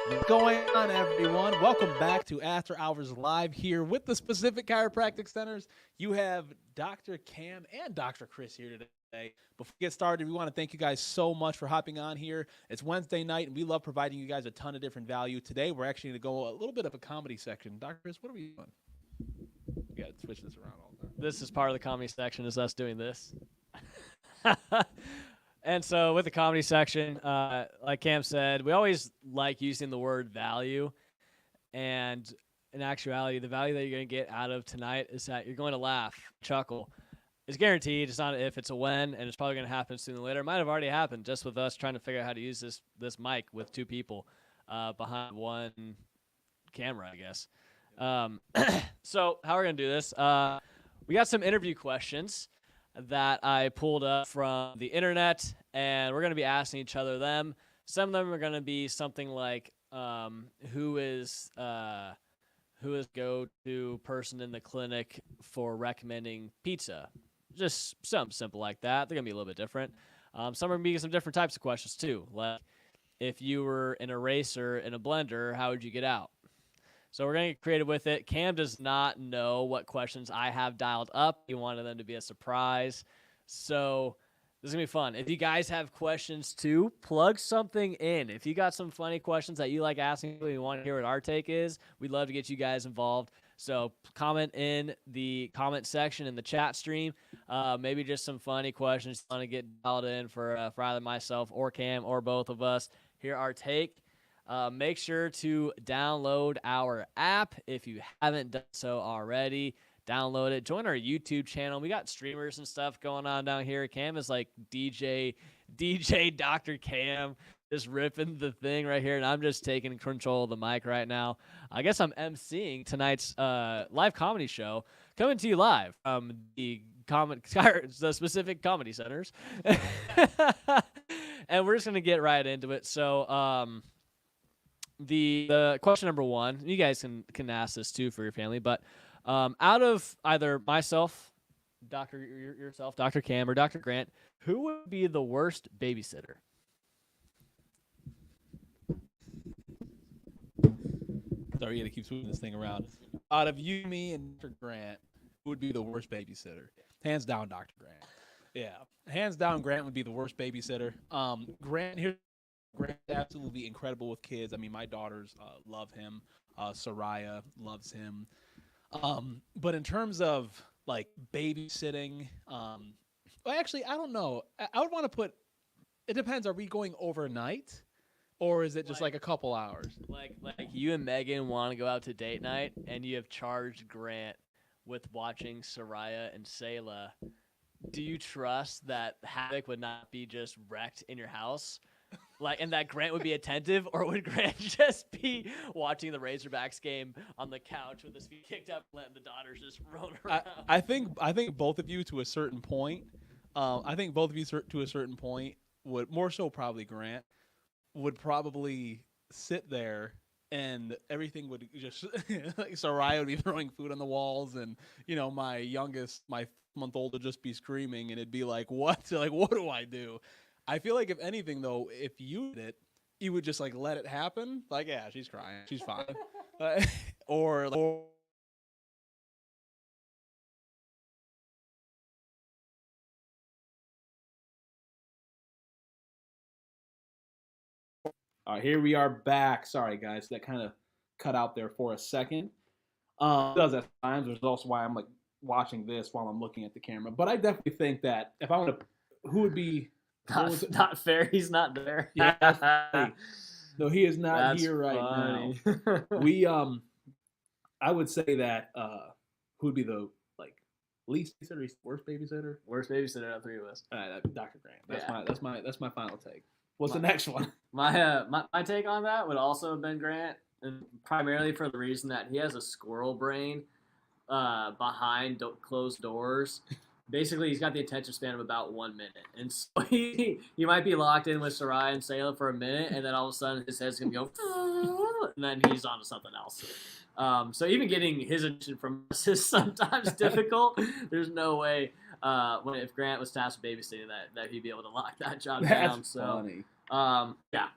What's going on, everyone? Welcome back to After Hours Live here with the Specific Chiropractic Centers. You have Dr. Cam and Dr. Chris here today. Before we get started, we want to thank you guys so much for hopping on here. It's Wednesday night, and we love providing you guys a ton of different value. Today, we're actually going to go a little bit of a comedy section. Dr. Chris, what are we doing? We got to switch this around all the time. This is part of the comedy section, is us doing this. And so with the comedy section, like Cam said, we always like using the word value. And in actuality, the value that you're going to get out of tonight is that you're going to laugh, chuckle. It's guaranteed. It's not an if, it's a when, and it's probably going to happen sooner or later. It might have already happened just with us trying to figure out how to use this mic with two people behind one camera, I guess. So how we're going to do this, we got some interview questions that I pulled up from the internet, and we're going to be asking each other them. Some of them are going to be something like, who is go-to person in the clinic for recommending pizza? Just something simple like that. They're going to be a little bit different. Some are going to be some different types of questions too. Like, if you were an eraser in a blender, how would you get out? So we're going to get creative with it. Cam does not know what questions I have dialed up. He wanted them to be a surprise. So this is going to be fun. If you guys have questions too, plug something in. If you got some funny questions that you like asking, you want to hear what our take is, we'd love to get you guys involved. So comment in the comment section in the chat stream. Maybe just some funny questions you want to get dialed in for either myself or Cam or both of us. Hear our take. Make sure to download our app if you haven't done so already. Download it. Join our YouTube channel. We got streamers and stuff going on down here. Cam is like DJ Dr. Cam, just ripping the thing right here, and I'm just taking control of the mic right now. I guess I'm emceeing tonight's live comedy show, coming to you live from the Specific Comedy Centers. And we're just gonna get right into it. So the question number one, you guys can ask this too for your family, but out of either myself, yourself, Dr. Cam, or Dr. Grant, who would be the worst babysitter? Sorry, you got to keep switching this thing around. Out of you, me, and Dr. Grant, who would be the worst babysitter? Hands down, Dr. Grant. Yeah, hands down, Grant would be the worst babysitter. Grant's absolutely incredible with kids. I mean, my daughters love him. Soraya loves him. But in terms of like babysitting, well, actually, I don't know. I would want to put. It depends. Are we going overnight, or is it just like a couple hours? Like you and Megan want to go out to date night, and you have charged Grant with watching Soraya and Sayla. Do you trust that havoc would not be just wrecked in your house? Like, and that Grant would be attentive, or would Grant just be watching the Razorbacks game on the couch with his feet kicked up, letting the daughters just roll around? I think both of you to a certain point. I think both of you to a certain point would, more so probably Grant, would probably sit there and everything would just like Soraya would be throwing food on the walls, and my youngest, my month-old, would just be screaming, and it'd be like, what? Like, what do I do? I feel like if anything though, if you did it, you would just like let it happen. Like, yeah, she's crying, she's fine, or all right, here we are back. Sorry, guys, that kind of cut out there for a second. It does at times. There's also why I'm like watching this while I'm looking at the camera. But I definitely think that if I want to, who would be not fair? He's not there. Yeah, that's funny. No, he is not That's here right funny. now. We I would say that who would be the like least babysitter, worst babysitter? Worst babysitter out of three of us. Dr. Grant. Yeah. That's my final take. What's the next one? My take on that would also have been Grant, and primarily for the reason that he has a squirrel brain behind closed doors. Basically, he's got the attention span of about 1 minute, and so he might be locked in with Soraya and Sayla for a minute, and then all of a sudden his head's gonna go, and then he's on to something else. So even getting his attention from us is sometimes difficult. There's no way if Grant was tasked with babysitting that he'd be able to lock that job down. That's funny. Yeah.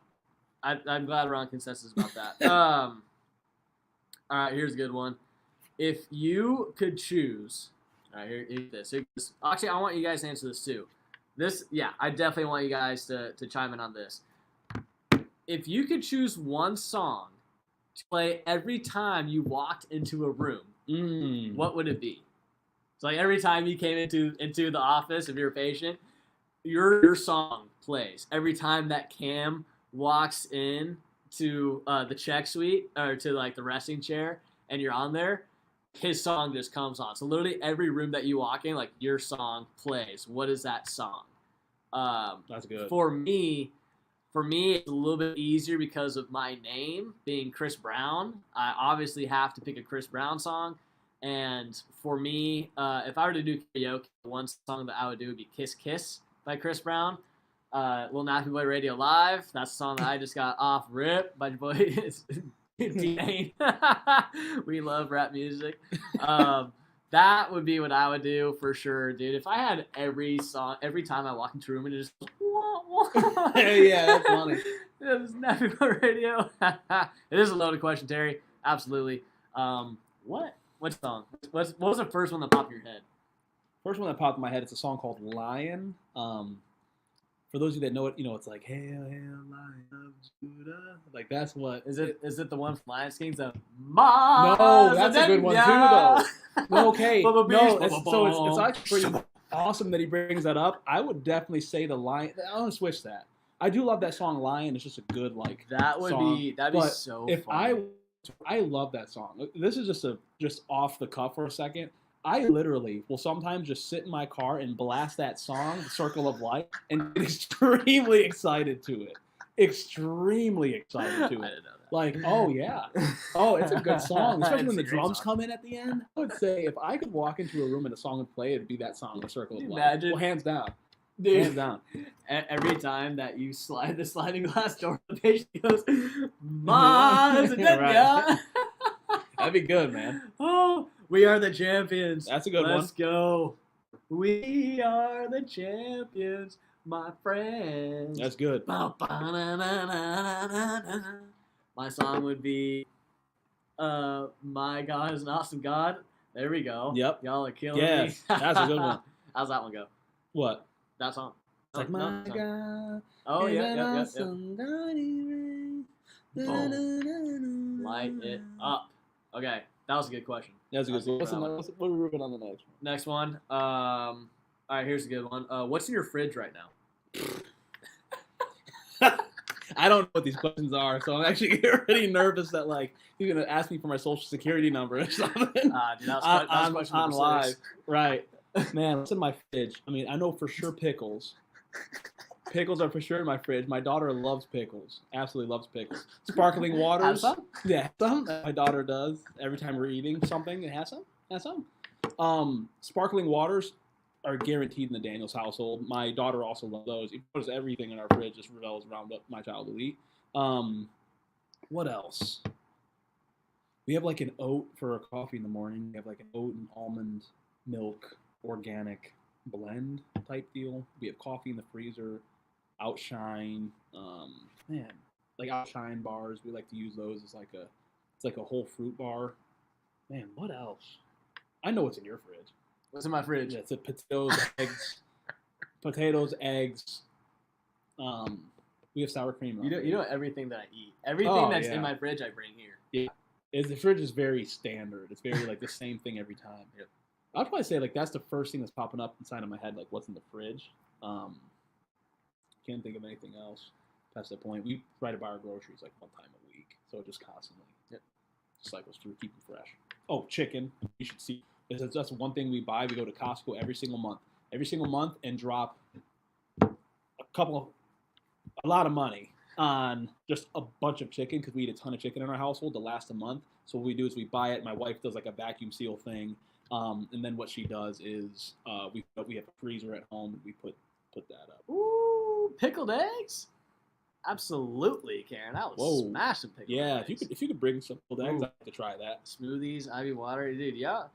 I'm glad we're on consensus about that. All right, here's a good one. If you could choose, all right, here's this. Actually, I want you guys to answer this too. I definitely want you guys to chime in on this. If you could choose one song to play every time you walked into a room, what would it be? So like every time you came into the office, if you're a patient, your song plays every time that Cam walks in to the check suite or to like the resting chair, and you're on there. His song just comes on. So literally every room that you walk in, like your song plays. What is that song? That's good. For me, it's a little bit easier because of my name being Chris Brown. I obviously have to pick a Chris Brown song. And for me, if I were to do karaoke, one song that I would do would be Kiss Kiss by Chris Brown. Lil Nappy Boy Radio Live. That's the song that I just got off rip by your boy D-Lane. We love rap music. That would be what I would do for sure, dude. If I had every song, every time I walk into a room and it just yeah, that's funny. It was Nappy Boy Radio. It is a loaded question, Terry. Absolutely. What song? What was the first one that popped in your head? First one that popped in my head, it's a song called Lion. For those of you that know it, it's like Hail, Hail, Lion of Judah. Like that's what Is it the one from Lion King? No, that's a good one too, though. No, okay, no, it's actually pretty awesome that he brings that up. I would definitely say the Lion. I'm gonna switch that. I do love that song Lion. It's just a good that'd song. be so if funny. I love that song. This is just off the cuff for a second. I literally will sometimes just sit in my car and blast that song, Circle of Life, and get extremely excited to it. Extremely excited to it. I didn't know that. Like, oh yeah. Oh, it's a good song. Especially when the It's a great drums song. come in at the end. I would say if I could walk into a room and a song would play, it'd be that song, The Circle of Life. Imagine. Well, hands down. Dude, Hands down. every time that you slide the sliding glass door, the patient goes, Maz, Right. That'd be good, man. Oh, we are the champions. That's a good one. Let's go. We are the champions, my friends. That's good. My song would be My God is an Awesome God. There we go. Yep. Y'all are killing Yes, me. that's a good one. How's that one go? What? That song. It's like, No, my song. God. Oh, is yeah, an yeah. awesome God he reigns. Boom. Light it up. Okay, that was a good question. That's a good one. What are we moving on the next one? Next one. All right, here's a good one. What's in your fridge right now? I don't know what these questions are, so I'm actually already nervous that like he's gonna ask me for my social security number or something. Dude, that was question on number live, 6. right? Man, what's in my fridge? I mean, I know for sure pickles. Pickles are for sure in my fridge. My daughter loves pickles. Absolutely loves pickles. Sparkling waters. Have some? Yeah, some. My daughter does. Every time we're eating something, it has some. Has some. Sparkling waters are guaranteed in the Daniels household. My daughter also loves those. It puts everything in our fridge just revolves around what my child will eat. What else? We have like an oat for our coffee in the morning. We have like an oat and almond milk organic blend type deal. We have coffee in the freezer. Outshine, like Outshine bars. We like to use those as it's like a whole fruit bar. Man, what else? I know what's in your fridge. What's in my fridge? Yeah, it's potatoes, eggs. We have sour cream. You know everything that I eat. Everything that's yeah. in my fridge, I bring here. Yeah, the fridge is very standard. It's very like the same thing every time. Yep. I'd probably say like that's the first thing that's popping up inside of my head, like what's in the fridge. Can't think of anything else past that point. We try to buy our groceries like one time a week, so it just constantly cycles through, keep them fresh. Oh, chicken. You should see. That's one thing we buy. We go to Costco every single month and drop a lot of money on just a bunch of chicken because we eat a ton of chicken in our household to last a month. So what we do is we buy it. My wife does like a vacuum seal thing, and then what she does is we have a freezer at home and we put that up. Ooh, pickled eggs? Absolutely, Karen. I was smashing pickled eggs. Yeah, if you could bring some pickled eggs, I'd like to try that. Smoothies, Ivy water, dude. Y'all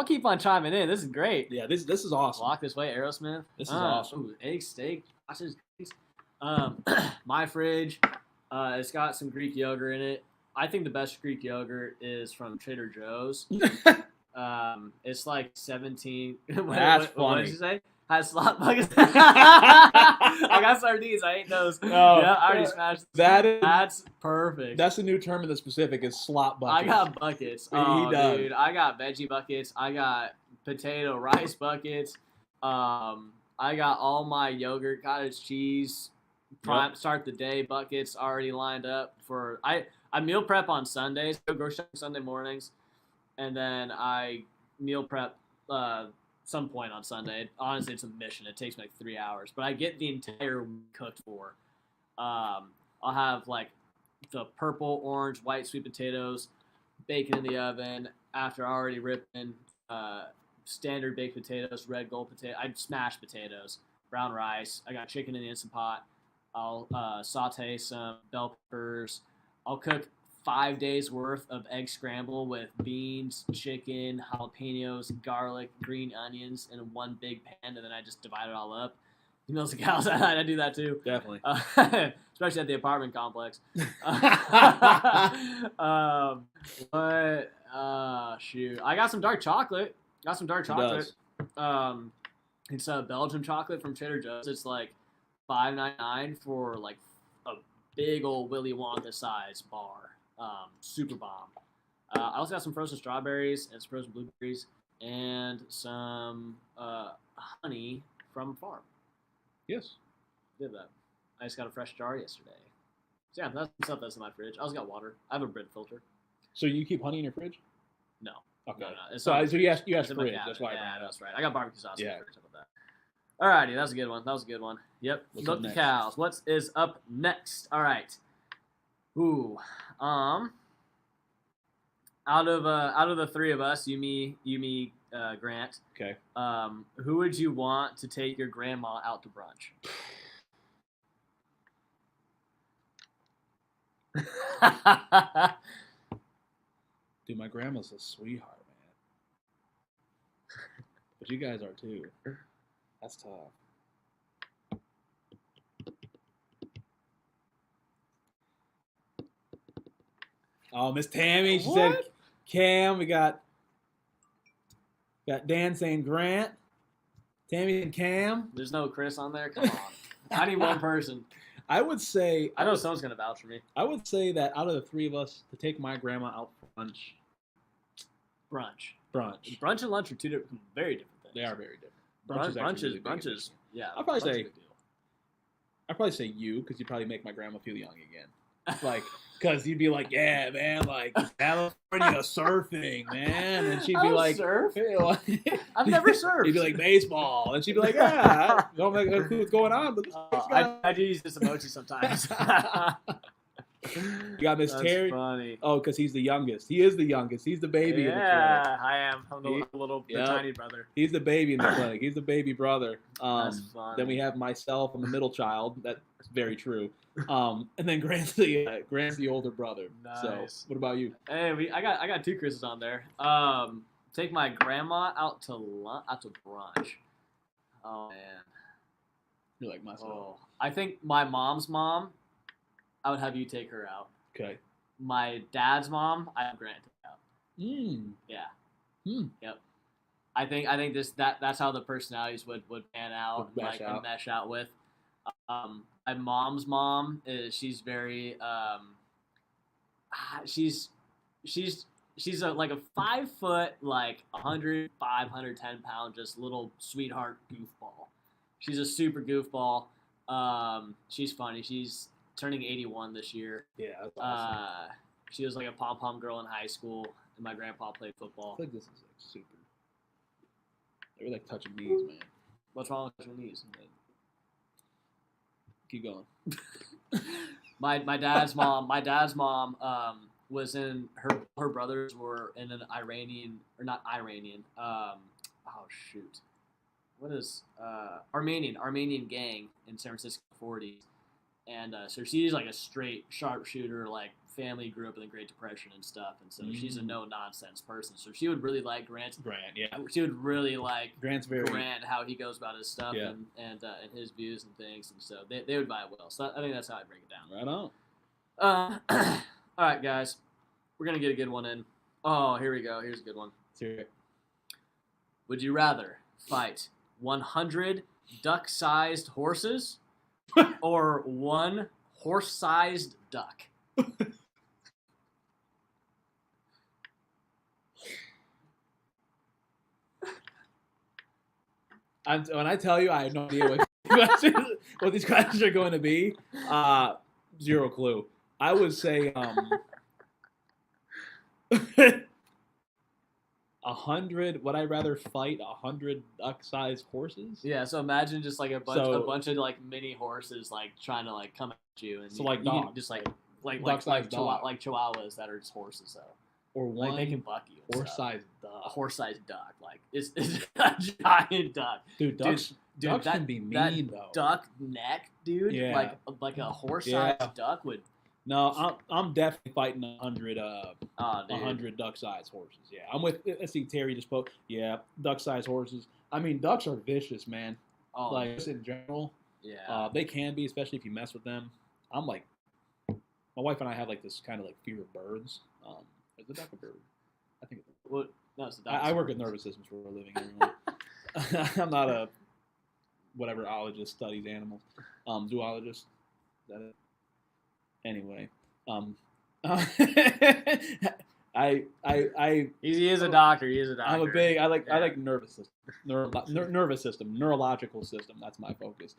keep on chiming in. This is great. Yeah, this is awesome. Walk this way, Aerosmith. This is awesome. Ooh, egg, steak, sausage, eggs. My fridge. It's got some Greek yogurt in it. I think the best Greek yogurt is from Trader Joe's. It's like 17. What That's what funny. did you say? Has slot buckets. I got sardines. I ate those. Oh, Yeah, I already smashed. That's perfect. That's the new term in the specific is slop buckets. I got buckets. Oh, dude, I got veggie buckets. I got potato rice buckets. I got all my yogurt, cottage cheese, start the day buckets already lined up for. I meal prep on Sundays. Go grocery shopping Sunday mornings, and then I meal prep some point on Sunday. Honestly, it's a mission. It takes me like 3 hours, but I get the entire week cooked for. I'll have like the purple, orange, white sweet potatoes, bacon in the oven after already ripping. Standard baked potatoes, red gold potato. I smash potatoes, brown rice. I got chicken in the Instant Pot. I'll saute some bell peppers. I'll cook 5 days worth of egg scramble with beans, chicken, jalapenos, garlic, green onions in one big pan, and then I just divide it all up. He milks the cows. I do that too. Definitely. Especially at the apartment complex. Shoot. I got some dark chocolate. It's Belgian chocolate from Trader Joe's. It's like $5.99 for like a big old Willy Wonka size bar. Super bomb. I also got some frozen strawberries and some frozen blueberries and some honey from a farm. Yes. Did that. I just got a fresh jar yesterday. So yeah, that's stuff that's in my fridge. I also got water. I have a bread filter. So you keep honey in your fridge? No. Okay. No. So you asked fridge. That's why. Yeah, that's right. I got barbecue sauce. Yeah. With that. Alrighty, that was a good one. Yep. Milk the cows. What is up next? All right. Ooh. Out of the three of us, you, me, Grant. Okay. Who would you want to take your grandma out to brunch? Dude, my grandma's a sweetheart, man. But you guys are too. That's tough. Oh, Miss Tammy, she said Cam. We got Dan saying Grant. Tammy and Cam. There's no Chris on there? Come on. I need one person. I would say... I know someone's going to vouch for me. I would say that out of the three of us, to take my grandma out for lunch. Brunch. Brunch and lunch are two very different things. They are very different. Brunches. Yeah. I'd probably say you, because you'd probably make my grandma feel young again. Like, because you'd be like, yeah, man, like, California surfing, man. And she'd be like, surf? I've never surfed. You'd be like, baseball. And she'd be like, yeah, I don't know what's going on, but I do use this emoji sometimes. You got Miss Terry. Funny. Oh, because he's the youngest. He is the youngest. He's the baby in the clinic. Yeah, I am. I'm the tiny brother. He's the baby in the clinic. He's the baby brother. That's funny. Then we have myself. I'm the middle child. That's very true. And then Grant's the older brother. Nice. So, what about you? Hey, I got two Chris's on there. Take my grandma out to brunch. Oh man. You're like myself. Oh, I think my mom's mom. I would have you take her out. Okay. My dad's mom, I have Grant take out. Yeah. Yep. I think that's how the personalities would pan out and mesh out with. My mom's mom she's very she's like a 5 foot, like 105, 110 pound, just little sweetheart goofball. She's a super goofball. She's funny. She's turning 81 this year. Yeah, that's awesome. She was like a pom-pom girl in high school, and my grandpa played football. I feel like this is like super. They're like touching knees, man. What's wrong with touching knees? Keep going. My dad's mom was in her brothers were in an Iranian, or not Iranian. What is Armenian gang in San Francisco 40s. And so she's like a straight sharpshooter, like family grew up in the Great Depression and stuff, and so she's a no-nonsense person. So she would really like Grant, yeah. She would really like Grant, how he goes about his stuff and his views and things, and so they would vibe well. So I think that's how I break it down. Right on. All right, guys. We're going to get a good one in. Oh, here we go. Here's a good one. Seriously. Would you rather fight 100 duck-sized horses or one horse-sized duck? When I tell you, I have no idea what these questions are going to be. Zero clue. I would say 100. Would I rather fight 100 duck-sized horses? Yeah, so imagine just like a bunch So- of like mini horses like trying to like come at you, and So, you, like you can dogs, just like duck-sized dog. like chihuahuas that are just horses though. Or Like one they can buck you. and stuff. horse-sized A duck. horse-sized duck, like it's a giant duck. Dude, ducks Dude, can be that mean though. duck neck, dude. Yeah. Like a horse-sized Yeah. duck would. No, I'm definitely fighting 100 Oh, dude. 100 duck-sized horses. Yeah, I'm with. Let's see, Terry just spoke. Yeah, duck-sized horses. I mean, ducks are vicious, man. Oh, Like just in general, yeah. they can be, especially if you mess with them. I'm like, my wife and I have like this kind of like fear of birds. Is the duck a bird? I think. What? No, it's a duck. I work with nervous systems for a living. Everyone. I'm not a whatever ologist studies animals. Zoologist. Is that it? Anyway, He is a doctor. He is a doctor. I'm a big. I like Yeah. nervous system, nervous system, neurological system. That's my focus.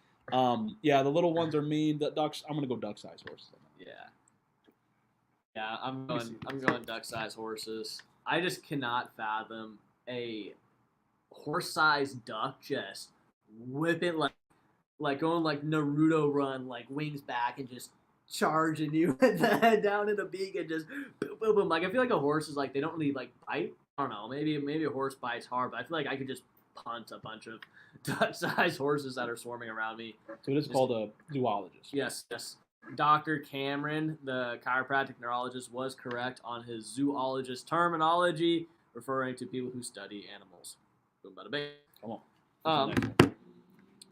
Yeah, the little ones are mean. The ducks. I'm gonna go duck-sized horses. Yeah. Yeah, I'm Let me going duck-sized horses. I just cannot fathom a horse-sized duck just whipping like going like Naruto run, like wings back and just charging you with the head down in the beak and just boom, boom, boom. Like I feel like a horse is like they don't really like bite. I don't know. Maybe a horse bites hard, but I feel like I could just punt a bunch of duck-sized horses that are swarming around me. So it is called a zoologist. Yes. Dr. Cameron, the chiropractic neurologist, was correct on his zoologist terminology, referring to people who study animals. Boom, bada bing. Come on. Um, What's the next one?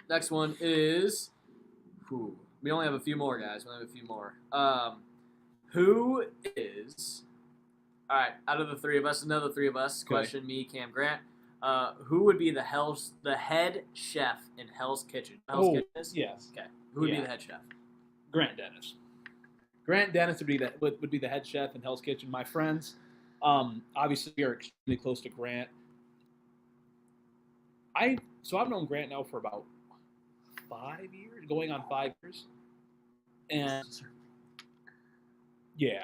Next one is. We only have a few more, guys. We only have a few more. Who is. All right, out of the three of us, another three of us, Okay. question me, Cam Grant. Who would be the head chef in Hell's Kitchen? Hell's Kitchen is? Yes. Okay. Who would be Yeah. the head chef? Grant Dennis. Grant Dennis would be the head chef in Hell's Kitchen. My friends, obviously, we are extremely close to Grant. I've known Grant now for about 5 years, going on 5 years, and yeah,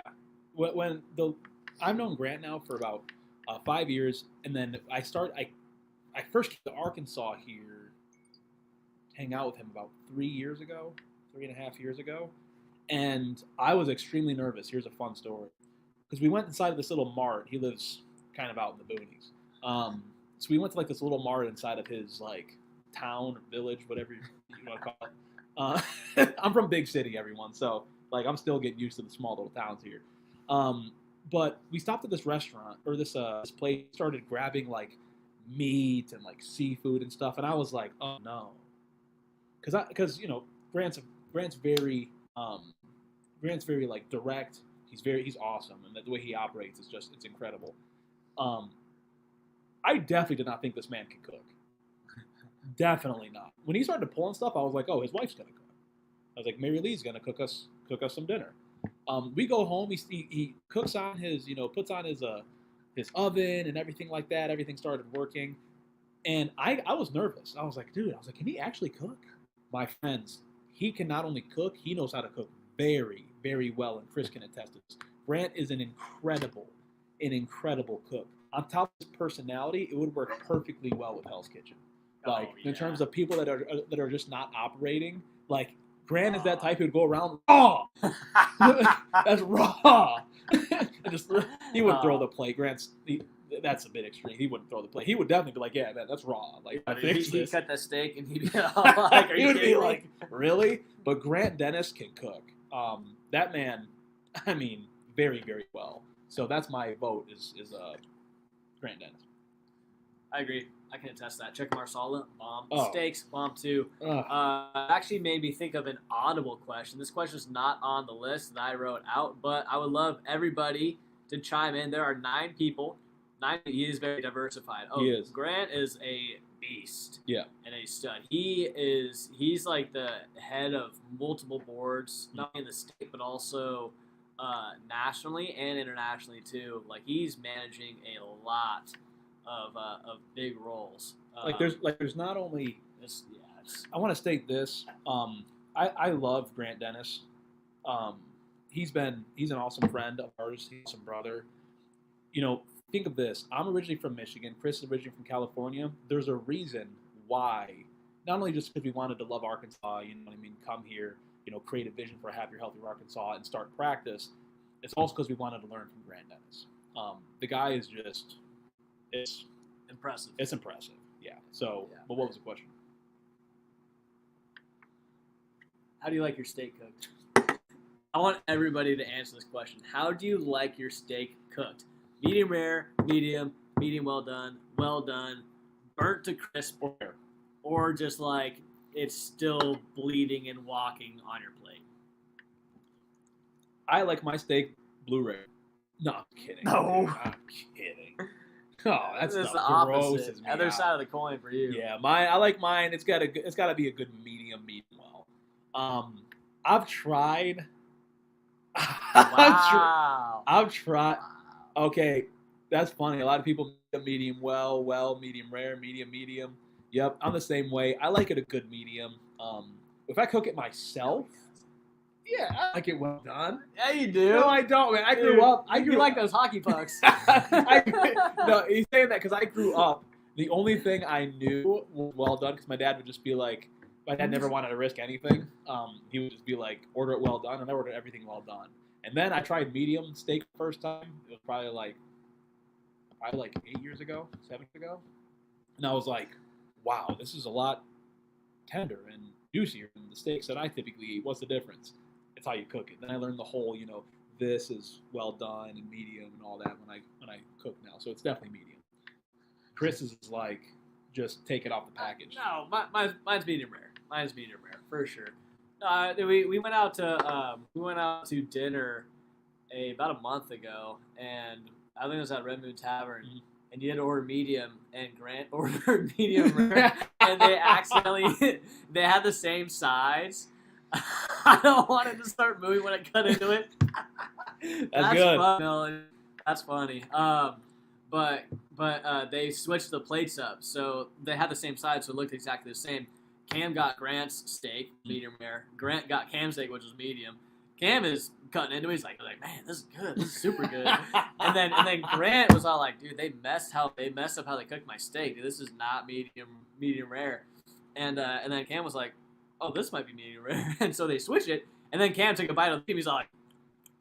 I've known Grant now for about 5 years, and then I first came to Arkansas here, hang out with him about 3 years ago. 3.5 years ago, and I was extremely nervous. Here's a fun story, because we went inside of this little mart. He lives kind of out in the boonies, so we went to like this little mart inside of his like town or village, whatever you want to call it. I'm from big city, everyone, so like I'm still getting used to the small little towns here. But we stopped at this restaurant or this place, started grabbing like meat and like seafood and stuff, and I was like, oh no, because Grant's very like direct. He's awesome, and the way he operates is it's incredible. I definitely did not think this man could cook. Definitely not. When he started pulling stuff, I was like, oh, his wife's gonna cook. I was like, Mary Lee's gonna cook us some dinner. We go home. He cooks on his puts on his oven and everything like that. Everything started working, and I was nervous. I was like, dude, can he actually cook? My friends, he can not only cook, he knows how to cook very, very well, and Chris can attest to this. Grant is an incredible cook. On top of his personality, it would work perfectly well with Hell's Kitchen. Like in terms of people that are just not operating, like Grant is that type who would go around raw. That's raw. He would throw the plate. That's a bit extreme. He wouldn't throw the plate. He would definitely be like, "Yeah, man, that's raw." Like, He'd cut the steak and he'd be like, he would be like, "Really?" But Grant Dennis can cook. That man, I mean, very, very well. So that's my vote. Is Grant Dennis. I agree. I can attest to that. Chicken marsala, bomb. Oh. Steaks, bomb too. Actually made me think of an audible question. This question is not on the list that I wrote out, but I would love everybody to chime in. There are 9 people. 9. He is very diversified. Oh, He is. Grant is a beast. Yeah. And a stud. He's like the head of multiple boards, not only in the state but also nationally and internationally too. Like he's managing a lot of big roles. There's not only. I want to state this. I love Grant Dennis. He's an awesome friend of ours. He's an awesome brother. You know, think of this. I'm originally from Michigan. Chris is originally from California. There's a reason why. Not only just because we wanted to love Arkansas, you know what I mean, come here, you know, create a vision for a happier, healthier Arkansas and start practice. It's also because we wanted to learn from Grant Dennis. The guy is just, it's impressive. It's impressive. Yeah. So, Yeah. But what was the question? How do you like your steak cooked? I want everybody to answer this question. How do you like your steak cooked? Medium rare, medium well done, burnt to crisp, or just like it's still bleeding and walking on your plate? I like my steak Blu-ray. No, I'm kidding. No. I'm kidding. Oh, that's This is the stuff opposite. grosses me Other out. side of the coin for you. Yeah, I like mine. It's got to be a good medium well. I've tried. Wow. I've tried. Okay, that's funny. A lot of people make a medium well, medium rare, medium. Yep, I'm the same way. I like it a good medium. If I cook it myself, yeah, I like it well done. Yeah, you do. No, I don't, man. I Dude, grew up. you like those hockey pucks. No, he's saying that because I grew up. The only thing I knew was well done because my dad would just be like, my dad never wanted to risk anything. He would just be like, order it well done, and I ordered everything well done. And then I tried medium steak the first time. It was probably like 8 years ago, 7 years ago, and I was like, wow, this is a lot tender and juicier than the steaks that I typically eat. What's the difference? It's how you cook it. Then I learned the whole, you know, this is well done and medium and all that when I cook now. So it's definitely medium. Chris's is like just take it off the package. No, mine's medium rare. Mine's medium rare for sure. No, we went out to dinner about a month ago, and I think it was at Red Moon Tavern. Mhm. And you had to order medium, and Grant ordered medium rare, and they they had the same size. I don't want it to start moving when I cut into it. That's good. Fun, Dylan. That's funny. But they switched the plates up, so they had the same size, so it looked exactly the same. Cam got Grant's steak, medium rare. Grant got Cam's steak, which was medium. Cam is cutting into it. He's like, man, this is good. This is super good. and then Grant was all like, dude, they messed up how they cooked my steak. Dude, this is not medium rare. And then Cam was like, oh, this might be medium rare. And so they switched it. And then Cam took a bite of the team. He's all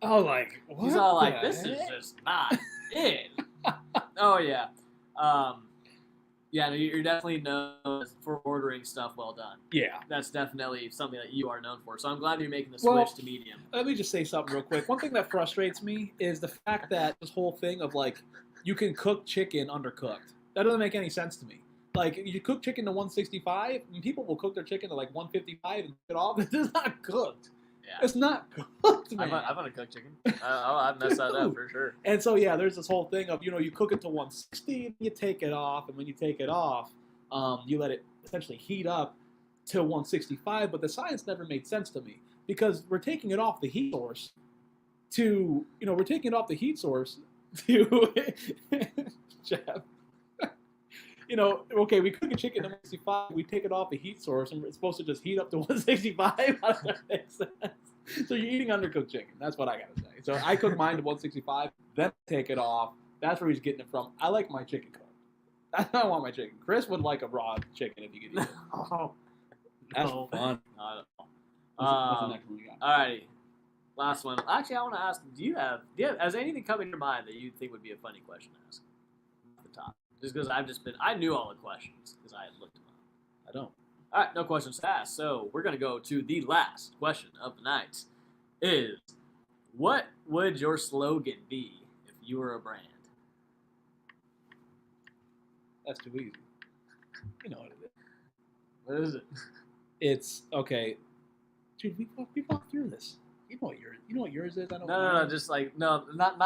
like, what he's all like, the this is heck? just not it. Oh yeah. Yeah, no, you're definitely known for ordering stuff well done. Yeah. That's definitely something that you are known for. So I'm glad you're making the Well, switch to medium. Let me just say something real quick. One thing that frustrates me is the fact that this whole thing of like you can cook chicken undercooked. That doesn't make any sense to me. Like you cook chicken to 165, and people will cook their chicken to like 155 and cook it off. It's not cooked. Yeah. It's not cooked, man. I've undercooked chicken. I've messed that up for sure. And so yeah, there's this whole thing of you cook it to 160, and you take it off, and when you take it off, you let it essentially heat up to 165. But the science never made sense to me because we're taking it off the heat source to Jeff. Okay, we cook a chicken to 165, we take it off the heat source, and it's supposed to just heat up to 165. How does that make sense? So you're eating undercooked chicken. That's what I gotta say. So I cook mine to 165, then take it off. That's where he's getting it from. I like my chicken cooked. I don't want my chicken. Chris would like a raw chicken if you could eat it. Oh, That's no. fun. I don't know. What's the next one we got? Alrighty. Last one. Actually, I want to ask, has anything come in your mind that you think would be a funny question to ask? Off the top. Just because I knew all the questions because I had looked them up. I don't. All right, no questions to ask. So we're going to go to the last question of the night. What would your slogan be if you were a brand? That's too easy. You know what it is. What is it? It's okay, dude. We walked through this. You know what yours is. I don't. No. Just like no, not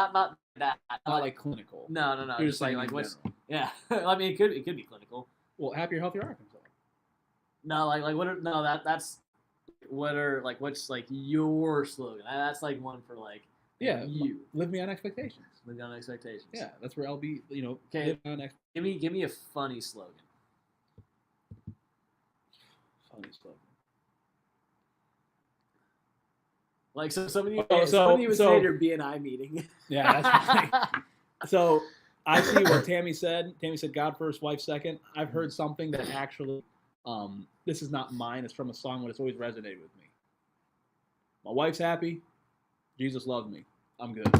that. Not like clinical. No. You're Just like saying in what's general. yeah. I mean, it could be clinical. Well, happier, healthier Arkansas. No, like what? That's what are like what's like your slogan? That's like one for like you live beyond expectations. live on expectations. Yeah, that's where LB. Okay. Live beyond expectations. Give me a funny slogan. Funny slogan. Like so, some of you, some of you would say at your BNI meeting. Yeah, that's funny. So I see what Tammy said. Tammy said, "God first, wife second." I've heard something that actually, this is not mine. It's from a song, but it's always resonated with me. My wife's happy. Jesus loves me. I'm good.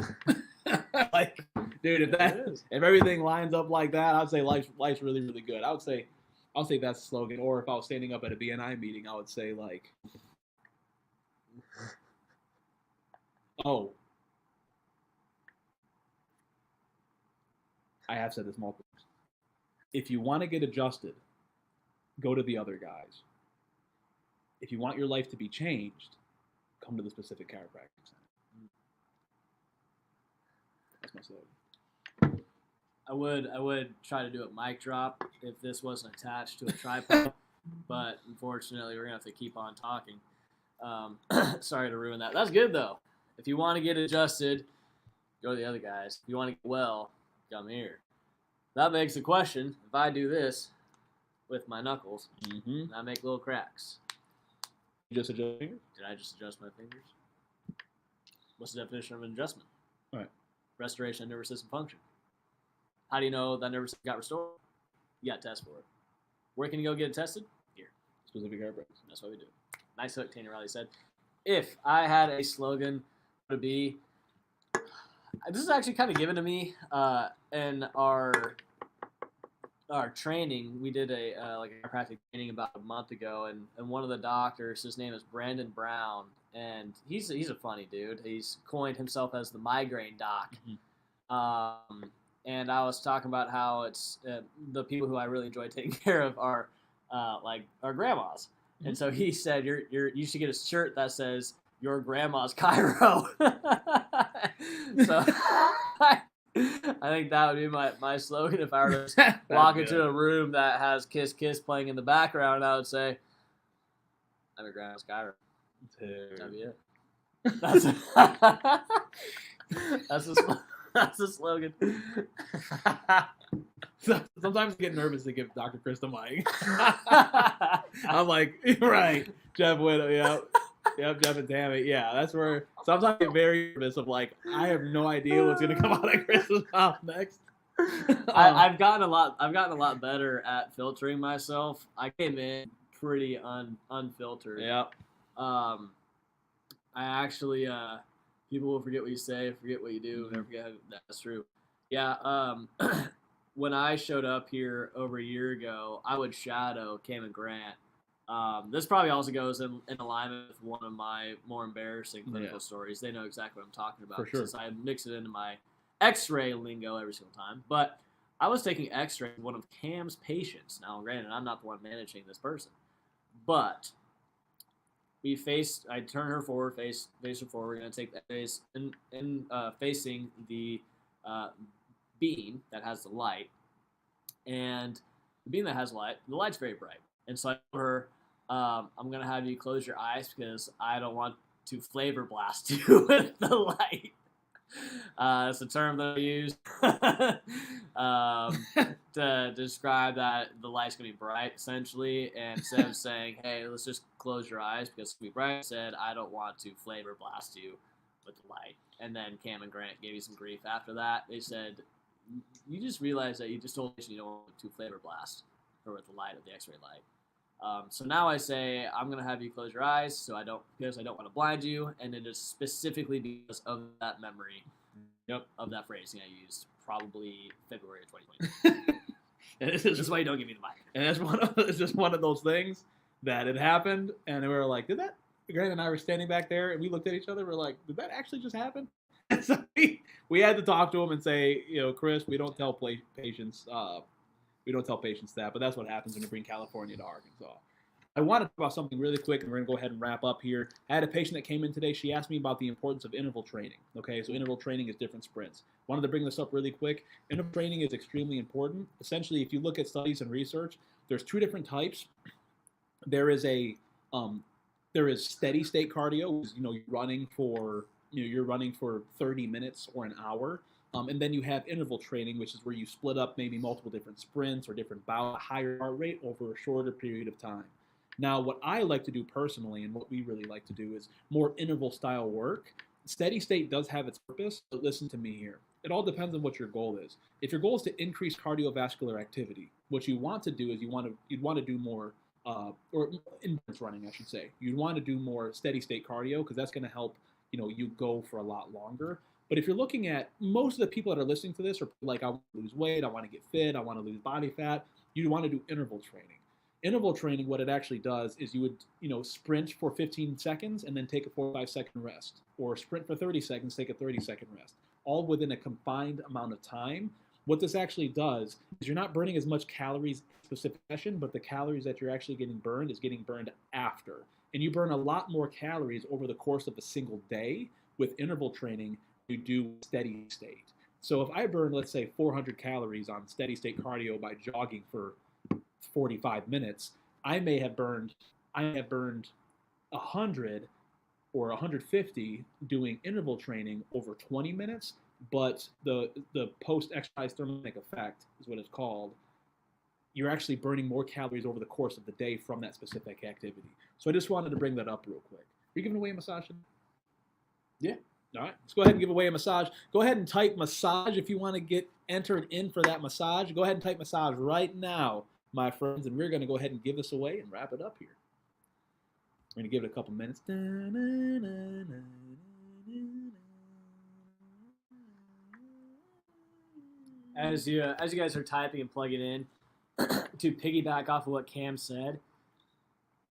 Like, dude, if everything lines up like that, I'd say life's really, really good. I'll say that's the slogan. Or if I was standing up at a BNI meeting, I would say like, oh, I have said this multiple times. If you want to get adjusted, go to the other guys. If you want your life to be changed, come to the specific chiropractic center. That's my slogan. I would try to do a mic drop if this wasn't attached to a tripod, but unfortunately we're gonna have to keep on talking. Sorry to ruin that. That's good though. If you want to get adjusted, go to the other guys. If you want to get well, come here. That begs the question: if I do this with my knuckles, and I make little cracks, You just adjust your fingers? did I just adjust my fingers? What's the definition of an adjustment? All right. Restoration of nervous system function. How do you know that nervous system got restored? You got to test for it. Where can you go get it tested? Here. Specific chiropractic. That's what we do. Nice hook, Tanner Riley said. If I had a slogan, it would be, this is actually kind of given to me in our training. We did a chiropractic training about a month ago, and one of the doctors, his name is Brandon Brown, and he's a funny dude. He's coined himself as the migraine doc. And I was talking about how it's the people who I really enjoy taking care of are like our grandmas. And so he said, you should get a shirt that says your grandma's Cairo. So I think that would be my slogan if I were to walk into a room that has Kiss Kiss playing in the background. I would say, I'm your grandma's Cairo. That'd be it. That's the slogan. Sometimes I get nervous to give Dr. Chris the mic. I'm like, right, Jeff Widow, yep, Jeff and Tammy, yeah. That's where sometimes I get very nervous of like, I have no idea what's gonna come out of Chris's mouth next. I've gotten a lot better at filtering myself. I came in pretty unfiltered. Yeah. I actually people will forget what you say, forget what you do, never forget that's true. Yeah, when I showed up here over a year ago, I would shadow Cam and Grant. This probably also goes in alignment with one of my more embarrassing clinical stories. They know exactly what I'm talking about. For sure. Since I mix it into my x-ray lingo every single time. But I was taking x-ray with one of Cam's patients. Now, granted, I'm not the one managing this person. But I turn her forward, face her forward. We're going to take the x-rays in facing the beam that has the light. And the beam that has light, the light's very bright. And so I told her, I'm going to have you close your eyes because I don't want to flavor blast you with the light. It's a term that I use to describe that the light's going to be bright, essentially. And instead of saying, hey, let's just close your eyes because it's going to be bright, I said, I don't want to flavor blast you with the light. And then Cam and Grant gave me some grief after that. They said, you just realized that you just told me you don't want to flavor blast her with the light of the x-ray light. So now I say, I'm going to have you close your eyes because I don't want to blind you. And it is specifically because of that memory of that phrasing I used probably February of 2020. And this is why you don't give me the mic. And it's just one of those things that it happened. And we were like, Grant and I were standing back there and we looked at each other. We're like, did that actually just happen? And so we had to talk to him and say, Chris, we don't tell patients We don't tell patients that, but that's what happens when you bring California to Arkansas. I want to talk about something really quick, and we're going to go ahead and wrap up here. I had a patient that came in today. She asked me about the importance of interval training. Okay, so interval training is different sprints. Wanted to bring this up really quick. Interval training is extremely important. Essentially, if you look at studies and research, there's two different types. There is steady state cardio, which is, you're running for 30 minutes or an hour. And then you have interval training, which is where you split up maybe multiple different sprints or different bouts, higher heart rate over a shorter period of time. Now, what I like to do personally, and what we really like to do, is more interval style work. Steady state does have its purpose, but listen to me here. It all depends on what your goal is. If your goal is to increase cardiovascular activity, what you want to do is you'd want to do more, or endurance running, I should say. You'd want to do more steady state cardio because that's going to help you go for a lot longer. But if you're looking at most of the people that are listening to this are like, I want to lose weight, I want to get fit, I want to lose body fat, you want to do interval training. Interval training, what it actually does is you would, sprint for 15 seconds and then take a 45-second rest, or sprint for 30 seconds, take a 30-second rest, all within a confined amount of time. What this actually does is you're not burning as much calories in a specific session, but the calories that you're actually getting burned is getting burned after. And you burn a lot more calories over the course of a single day with interval training you do steady state. So if I burn, let's say, 400 calories on steady state cardio by jogging for 45 minutes, I may have burned 100 or 150 doing interval training over 20 minutes, but the post-exercise thermodynamic effect is what it's called. You're actually burning more calories over the course of the day from that specific activity. So I just wanted to bring that up real quick. Are you giving away a massage? Yeah. All right, let's go ahead and give away a massage. Go ahead and type massage if you want to get entered in for that massage. Go ahead and type massage right now, my friends, and we're going to go ahead and give this away and wrap it up here. We're going to give it a couple minutes. As you guys are typing and plugging in, to piggyback off of what Cam said,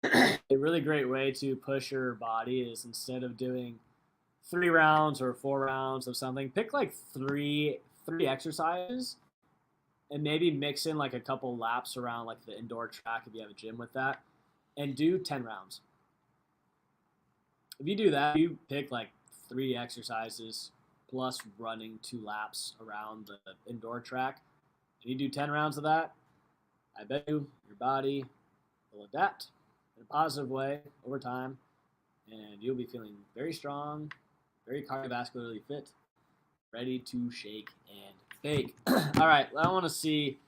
a really great way to push your body is instead of doing 3 rounds or 4 rounds of something, pick like three exercises and maybe mix in like a couple laps around like the indoor track if you have a gym with that, and do 10 rounds. If you do that, you pick like 3 exercises plus running 2 laps around the indoor track, and you do 10 rounds of that, I bet you your body will adapt in a positive way over time, and you'll be feeling very strong, very cardiovascularly fit, ready to shake and bake. All right, I want to see.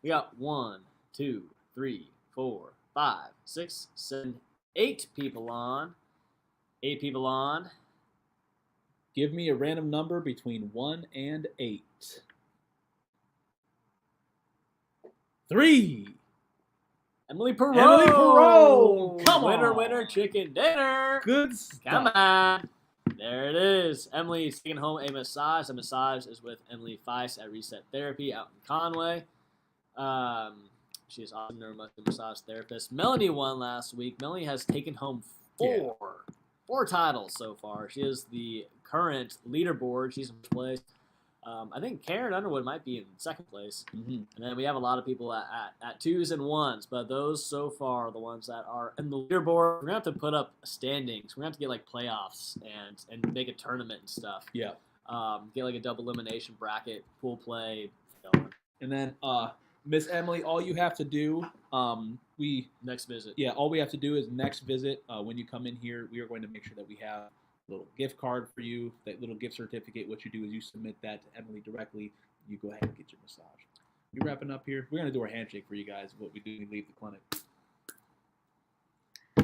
We got 1, 2, 3, 4, 5, 6, 7, 8 people on. 8 people on. Give me a random number between 1 and 8. 3. Emily Perot. Emily Perot. Come Winner, on. winner, chicken dinner. Good stuff. Come on. There it is. Emily's taking home a massage. The massage is with Emily Feist at Reset Therapy out in Conway. She is awesome neuromuscular massage therapist. Melanie won last week. Melanie has taken home 4 titles so far. She is the current leaderboard. She's in first place. I think Karen Underwood might be in second place. Mm-hmm. And then we have a lot of people at 2s and 1s, but those so far are the ones that are in the leaderboard. We're going to have to put up standings. We're going to have to get like playoffs and make a tournament and stuff. Yeah. Get like a double elimination bracket, pool play. And then Miss Emily, all you have to do, Next visit. Yeah, all we have to do is next visit. When you come in here, we are going to make sure that we have a little gift card for you, that little gift certificate. What you do is you submit that to Emily directly. You go ahead and get your massage. We're wrapping up here. We're going to do our handshake for you guys, what we do when we leave the clinic.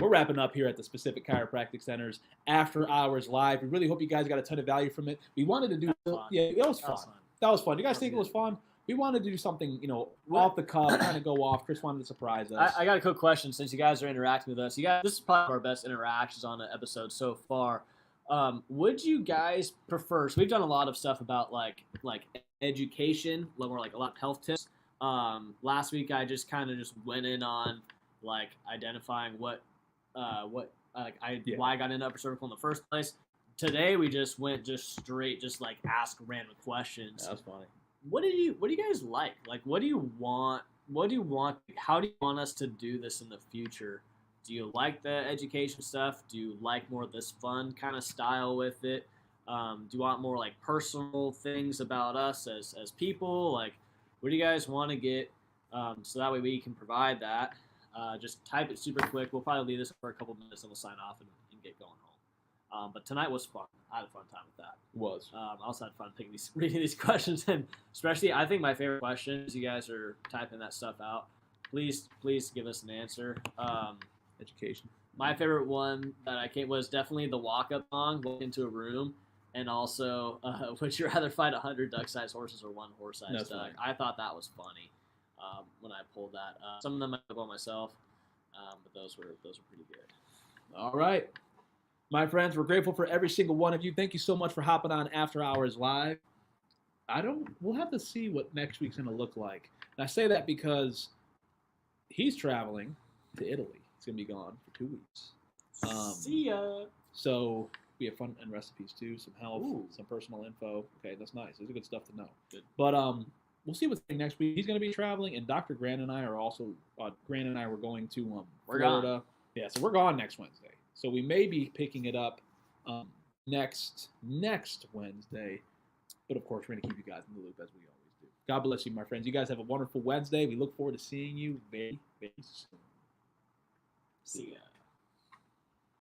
We're wrapping up here at the Specific Chiropractic Center's After Hours Live. We really hope you guys got a ton of value from it. We wanted to do, yeah, it was fun. That was fun. You guys think it was fun? We wanted to do something, off the cuff, kind of go off. Chris wanted to surprise us. I got a quick question since you guys are interacting with us. This is probably our best interactions on an episode so far. Would you guys prefer? So we've done a lot of stuff about like education, more like a lot of health tips. Last week I just kind of went in on like identifying why I got into upper cervical in the first place. Today we just went straight, like ask random questions. That was funny. What do you guys like? Like, what do you want what do you want? How do you want us to do this in the future? Do you like the education stuff? Do you like more of this fun kind of style with it? Do you want more like personal things about us as people? Like, what do you guys want to get? So that way we can provide that. Just type it super quick. We'll probably leave this for a couple minutes and we'll sign off and get going home. But tonight was fun. I had a fun time with that. Was. I also had fun reading these questions, and especially I think my favorite question is you guys are typing that stuff out. Please give us an answer. Education. My favorite one that I came was definitely the walk-up song, walk into a room, and also would you rather fight 100 duck-sized horses or one horse-sized That's duck? funny. I thought that was funny when I pulled that. Some of them I put on myself, but those were pretty good. All right. My friends, we're grateful for every single one of you. Thank you so much for hopping on After Hours Live. We'll have to see what next week's going to look like. And I say that because he's traveling to Italy. He's going to be gone for 2 weeks. See ya. So we have fun and recipes too, some health, Ooh. some personal info. Okay, that's nice. Those are good stuff to know. Good. But we'll see what's happening next week. He's going to be traveling, and Dr. Grant and I are also. Grant and I were going to We're Florida. gone. Yeah, so we're gone next Wednesday. So we may be picking it up next Wednesday. But of course, we're going to keep you guys in the loop as we always do. God bless you, my friends. You guys have a wonderful Wednesday. We look forward to seeing you very, very soon. See ya.